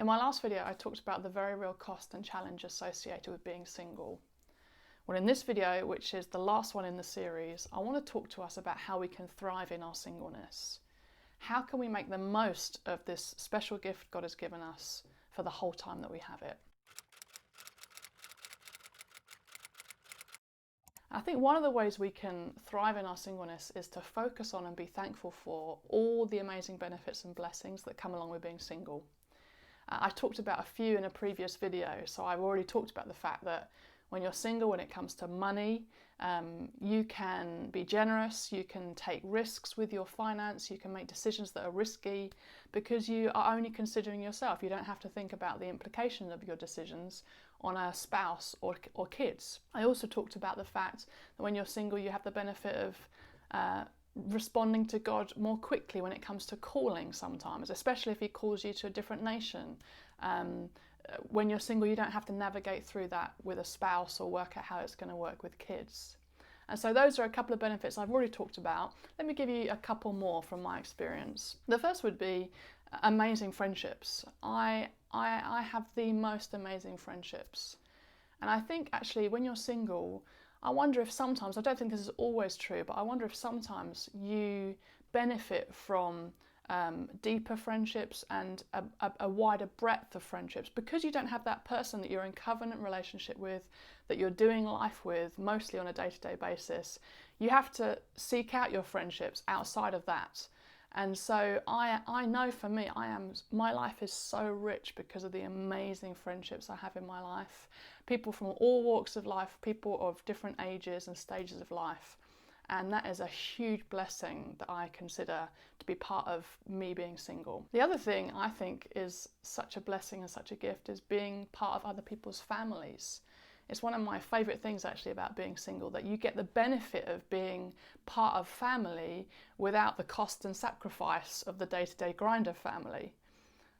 In my last video, I talked about the very real cost and challenge associated with being single. Well, in this video, which is the last one in the series, I want to talk to us about how we can thrive in our singleness. How can we make the most of this special gift God has given us for the whole time that we have it? I think one of the ways we can thrive in our singleness is to focus on and be thankful for all the amazing benefits and blessings that come along with being single. I talked about a few in a previous video, so I've already talked about the fact that when you're single, when it comes to money, you can be generous, you can take risks with your finance, you can make decisions that are risky because you are only considering yourself. You don't have to think about the implications of your decisions on a spouse or kids. I also talked about the fact that when you're single, you have the benefit of responding to God more quickly when it comes to calling sometimes, especially if He calls you to a different nation. When you're single, you don't have to navigate through that with a spouse or work out how it's going to work with kids. And so those are a couple of benefits I've already talked about. Let me give you a couple more from my experience. The first would be amazing friendships. I have the most amazing friendships. And I think actually when you're single, I wonder if sometimes, I don't think this is always true, but I wonder if sometimes you benefit from deeper friendships and a wider breadth of friendships because you don't have that person that you're in covenant relationship with, that you're doing life with mostly on a day-to-day basis. You have to seek out your friendships outside of that. And so I know for me, my life is so rich because of the amazing friendships I have in my life. People from all walks of life, people of different ages and stages of life. And that is a huge blessing that I consider to be part of me being single. The other thing I think is such a blessing and such a gift is being part of other people's families. It's one of my favourite things actually about being single, that you get the benefit of being part of family without the cost and sacrifice of the day-to-day grind of family.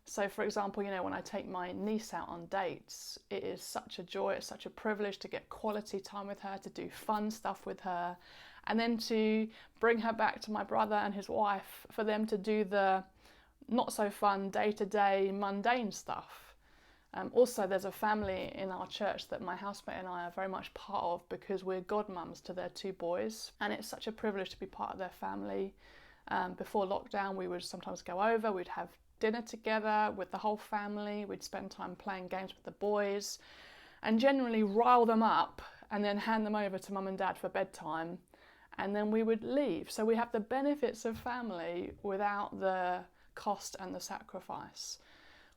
So for example, when I take my niece out on dates, it is such a joy, it's such a privilege to get quality time with her, to do fun stuff with her, and then to bring her back to my brother and his wife for them to do the not so fun day-to-day mundane stuff. Also, there's a family in our church that my housemate and I are very much part of because we're godmums to their two boys, and it's such a privilege to be part of their family. Before lockdown, we would sometimes go over, we'd have dinner together with the whole family, we'd spend time playing games with the boys and generally rile them up and then hand them over to mum and dad for bedtime, and then we would leave. So we have the benefits of family without the cost and the sacrifice.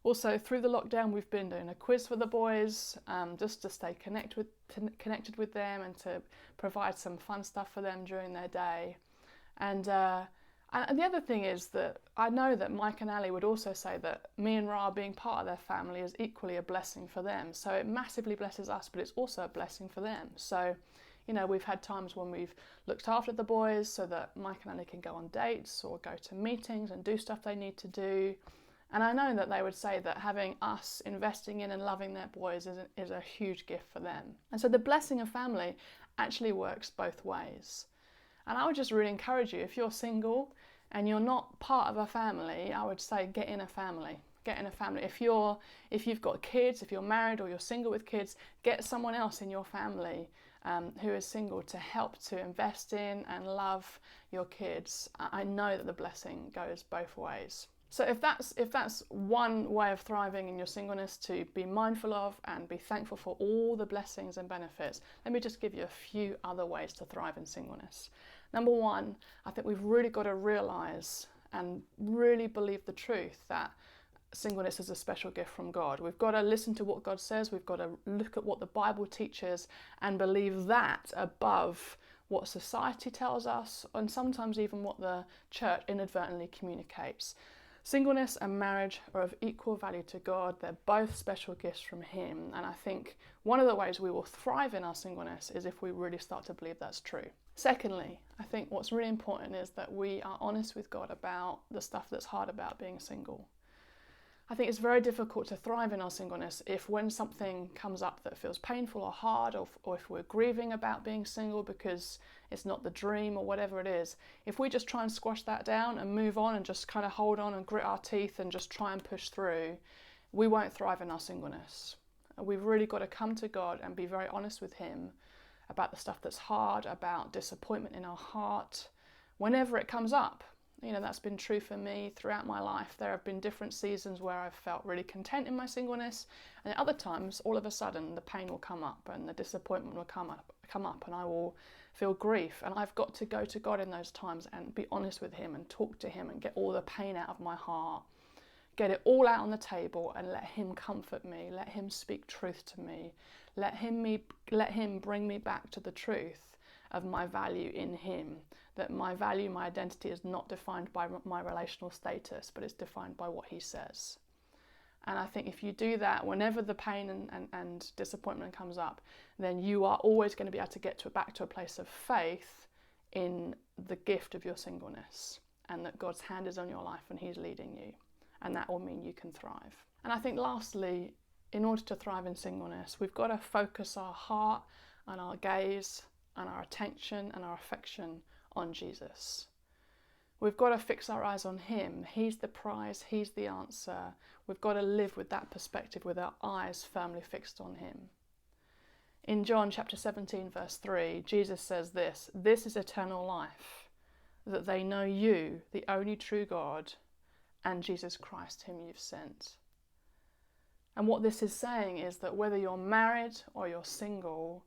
Also, through the lockdown, we've been doing a quiz for the boys, just to stay connected with them and to provide some fun stuff for them during their day. And the other thing is that I know that Mike and Ali would also say that me and Ra being part of their family is equally a blessing for them. So it massively blesses us, but it's also a blessing for them. So, we've had times when we've looked after the boys so that Mike and Ali can go on dates or go to meetings and do stuff they need to do. And I know that they would say that having us investing in and loving their boys is a huge gift for them. And so the blessing of family actually works both ways. And I would just really encourage you, if you're single and you're not part of a family, I would say get in a family. Get in a family. If you've got kids, if you're married or you're single with kids, get someone else in your family who is single to help to invest in and love your kids. I know that the blessing goes both ways. So if that's one way of thriving in your singleness, to be mindful of and be thankful for all the blessings and benefits, let me just give you a few other ways to thrive in singleness. Number one, I think we've really got to realise and really believe the truth that singleness is a special gift from God. We've got to listen to what God says, we've got to look at what the Bible teaches and believe that above what society tells us and sometimes even what the church inadvertently communicates. Singleness and marriage are of equal value to God. They're both special gifts from Him. And I think one of the ways we will thrive in our singleness is if we really start to believe that's true. Secondly, I think what's really important is that we are honest with God about the stuff that's hard about being single. I think it's very difficult to thrive in our singleness if when something comes up that feels painful or hard, or if we're grieving about being single because it's not the dream or whatever it is, if we just try and squash that down and move on and just kind of hold on and grit our teeth and just try and push through, we won't thrive in our singleness. We've really got to come to God and be very honest with him about the stuff that's hard, about disappointment in our heart, whenever it comes up. That's been true for me throughout my life. There have been different seasons where I've felt really content in my singleness, and at other times, all of a sudden, the pain will come up and the disappointment will come up, and I will feel grief. And I've got to go to God in those times and be honest with him and talk to him and get all the pain out of my heart, get it all out on the table, and let him comfort me, let him speak truth to me, let him bring me back to the truth of my value in him, that my value, my identity is not defined by my relational status, but it's defined by what he says. And I think if you do that, whenever the pain and disappointment comes up, then you are always going to be able to get back to a place of faith in the gift of your singleness, and that God's hand is on your life and he's leading you. And that will mean you can thrive. And I think lastly, in order to thrive in singleness, we've got to focus our heart and our gaze and our attention and our affection on Jesus. We've got to fix our eyes on him. He's the prize, he's the answer. We've got to live with that perspective, with our eyes firmly fixed on him. In John chapter 17 verse 3, Jesus says this is eternal life, that they know you, the only true God, and Jesus Christ whom you've sent. And what this is saying is that whether you're married or you're single,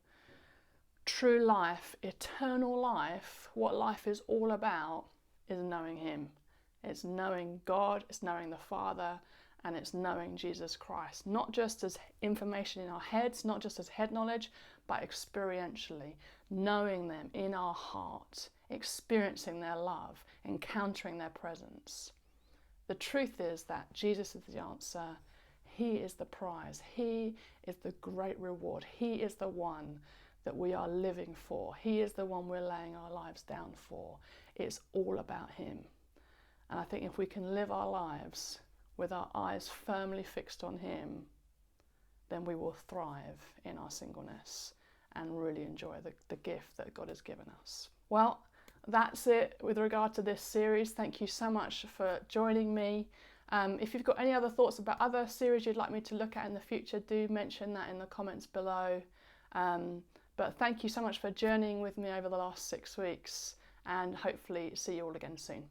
true life, eternal life, what life is all about is knowing him. It's knowing God, it's knowing the Father, and it's knowing Jesus Christ. Not just as information in our heads, not just as head knowledge, but experientially, knowing them in our heart, experiencing their love, encountering their presence. The truth is that Jesus is the answer. He is the prize. He is the great reward. He is the one that we are living for. He is the one we're laying our lives down for. It's all about him. And I think if we can live our lives with our eyes firmly fixed on him, then we will thrive in our singleness and really enjoy the gift that God has given us. Well, that's it with regard to this series. Thank you so much for joining me. If you've got any other thoughts about other series you'd like me to look at in the future, do mention that in the comments below. But thank you so much for journeying with me over the last 6 weeks, and hopefully see you all again soon.